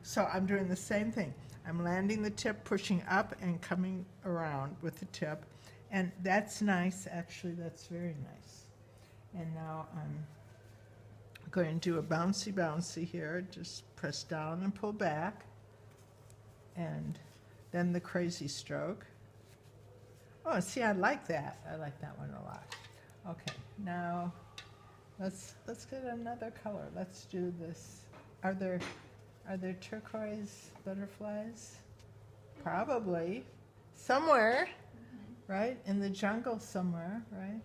So I'm doing the same thing. I'm landing the tip, pushing up and coming around with the tip. And that's nice, actually, that's very nice. And now I'm going to do a bouncy bouncy here. Just press down and pull back. And then the crazy stroke. Oh, see, I like that. I like that one a lot. Okay, now let's get another color. Let's do this. Are there turquoise butterflies? Probably. Somewhere, right? In the jungle somewhere, right?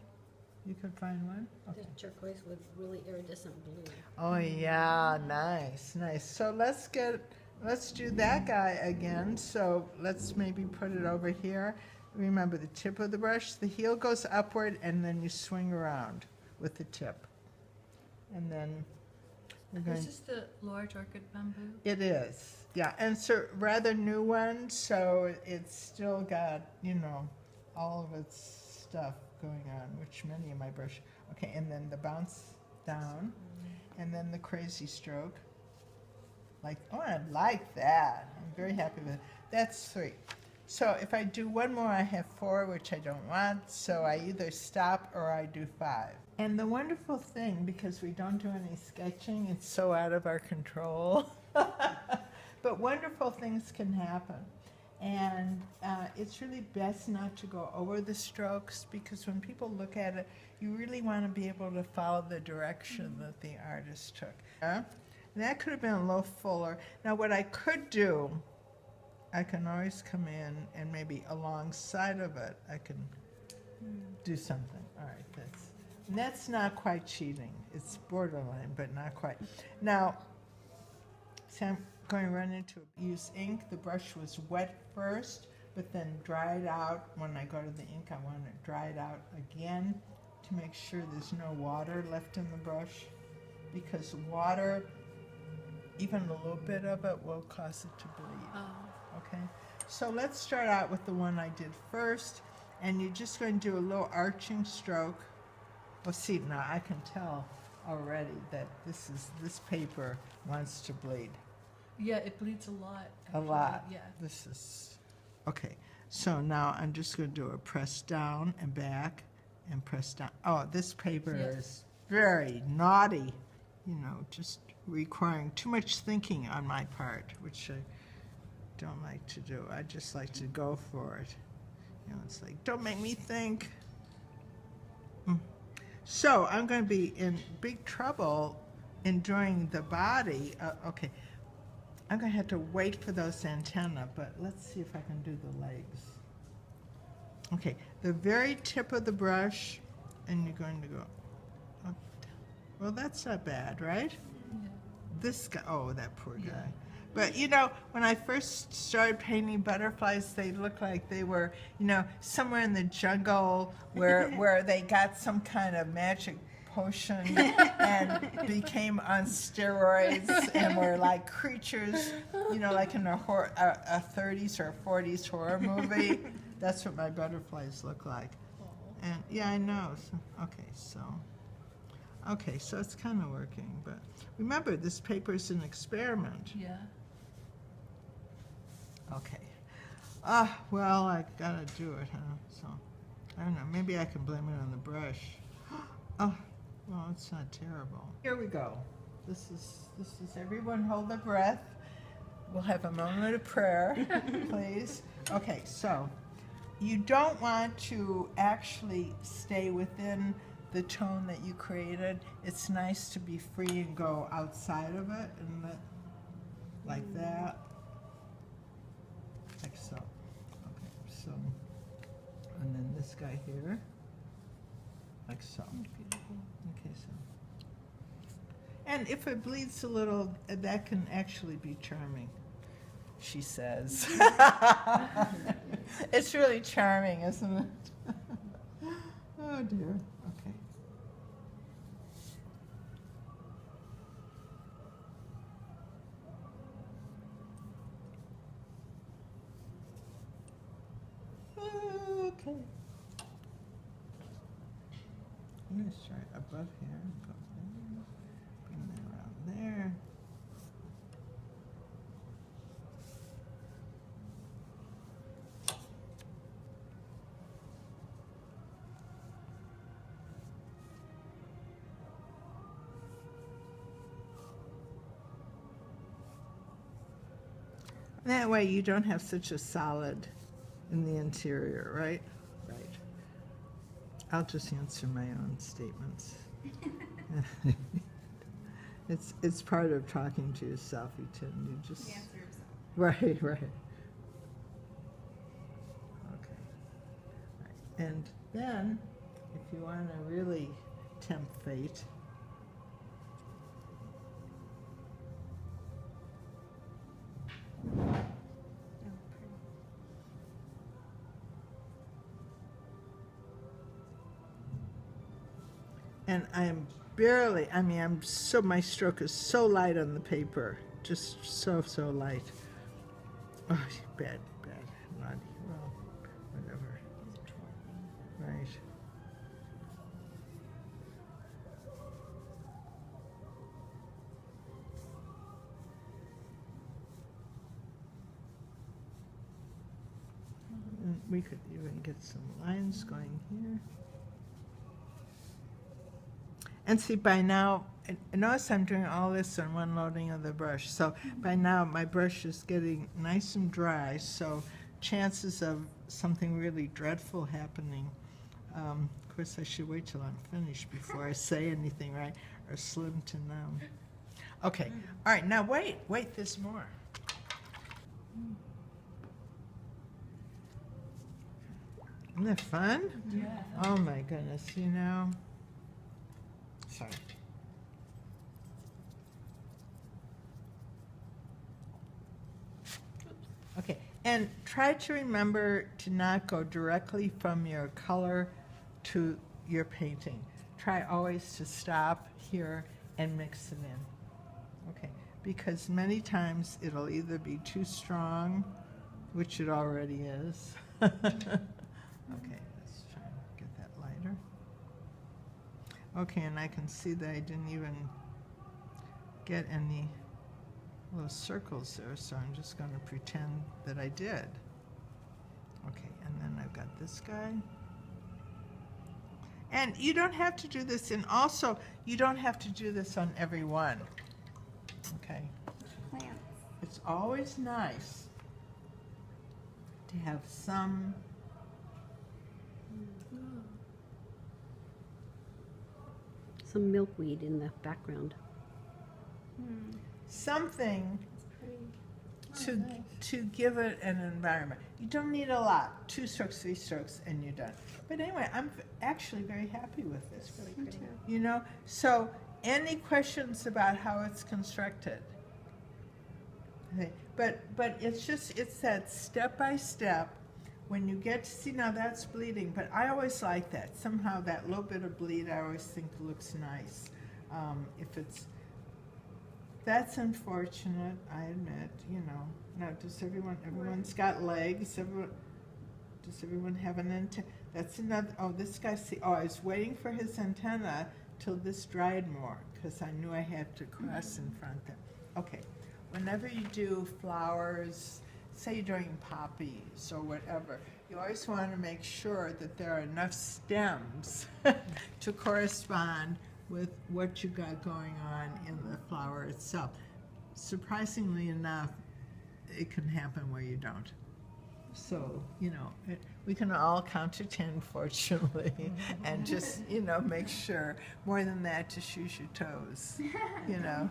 You could find one? Okay. The turquoise with really iridescent blue. Oh yeah, nice, nice. So let's do that guy again. So let's maybe put it over here. Remember the tip of the brush, the heel goes upward and then you swing around with the tip. And then we're going. Is this the large orchid bamboo? It is, yeah, and it's a rather new one, so it's still got, you know, all of its stuff going on, which many of my brush. Okay, and then the bounce down, and then the crazy stroke. Like, oh, I like that. I'm very happy with it. That's 3. So if I do one more, I have 4, which I don't want, so I either stop or I do 5. And the wonderful thing, because we don't do any sketching, it's so out of our control, but wonderful things can happen. And it's really best not to go over the strokes, because when people look at it, you really want to be able to follow the direction that the artist took. And that could have been a little fuller. Now what I could do, I can always come in and maybe alongside of it, I can do something. All right, that's not quite cheating. It's borderline, but not quite. Now, see, I'm going to run into use ink. The brush was wet first, but then dried out. When I go to the ink, I want it dried out again to make sure there's no water left in the brush, because water, even a little bit of it, will cause it to bleed. Oh. Okay, so let's start out with the one I did first, and you're just going to do a little arching stroke. Well, see, now I can tell already that this paper wants to bleed. Yeah, it bleeds a lot. A Actually. lot. Yeah. This is, okay, so now I'm just going to do a press down and back and press down. Oh, this paper is very naughty, you know, just requiring too much thinking on my part, which I don't like to do. I just like to go for it. You know, it's like, don't make me think. So I'm going to be in big trouble in doing the body. Okay, I'm going to have to wait for those antennae, but let's see if I can do the legs. Okay, the very tip of the brush, and you're going to go up. Well, that's not bad, right? Yeah. This guy, oh, that poor guy. But, you know, when I first started painting butterflies, they looked like they were, you know, somewhere in the jungle where they got some kind of magic potion and became on steroids and were like creatures, you know, like in a 30s or 40s horror movie. That's what my butterflies look like. And, yeah, I know. So, okay, so it's kind of working. But remember, this paper is an experiment. Yeah. Okay. Well, I gotta do it, huh? So, I don't know. Maybe I can blame it on the brush. Oh, well, it's not terrible. Here we go. This is everyone hold their breath. We'll have a moment of prayer, please. Okay, so you don't want to actually stay within the tone that you created. It's nice to be free and go outside of it and let, like that. Like so. Okay, so, and then this guy here, like so. Okay, so. And if it bleeds a little, that can actually be charming, she says. It's really charming, isn't it? Oh dear. Okay. Okay. I'm going to start above here and go there, bring that around there. That way you don't have such a solid in the interior, right? Right. I'll just answer my own statements. It's part of talking to yourself, you tend you just Answer yourself. right, right. Okay. Right. And then if you want to really tempt fate, and my stroke is so light on the paper, just so light. Oh, bad, naughty, well, whatever. Right. And we could even get some lines going here. And see, by now, notice I'm doing all this on one loading of the brush. So by now, my brush is getting nice and dry, so chances of something really dreadful happening, of course, I should wait till I'm finished before I say anything, right, are slim to none. Okay, all right, now wait, there's more. Isn't that fun? Yeah. Oh my goodness, you know. Sorry. Okay, and try to remember to not go directly from your color to your painting. Try always to stop here and mix it in. Okay, because many times it'll either be too strong, which it already is. Okay, let's try and get that lighter. Okay, and I can see that I didn't even get any little circles there, so I'm just going to pretend that I did. Okay, and then I've got this guy. And you don't have to do this, and also, you don't have to do this on every one. Okay? Plants. It's always nice to have some Some milkweed in the background. something It's pretty. to give it an environment. You don't need a lot. 2 strokes, 3 strokes, and you're done. But anyway, I'm actually very happy with this. It's really pretty. You know, so any questions about how it's constructed? Okay. But it's that step by step. When you get to see, now that's bleeding, but I always like that. Somehow that little bit of bleed I always think looks nice. If it's, that's unfortunate, I admit, you know. Now, everyone's got legs, does everyone have an antenna? That's another, oh, this guy, see, oh, I was waiting for his antenna till this dried more, because I knew I had to cross in front there. Okay, whenever you do flowers, say you're doing poppies or whatever, you always want to make sure that there are enough stems to correspond with what you got going on in the flower itself. Surprisingly enough, it can happen where you don't. So, you know, we can all count to 10, fortunately, and just, you know, make sure. More than that, just use your toes, you know.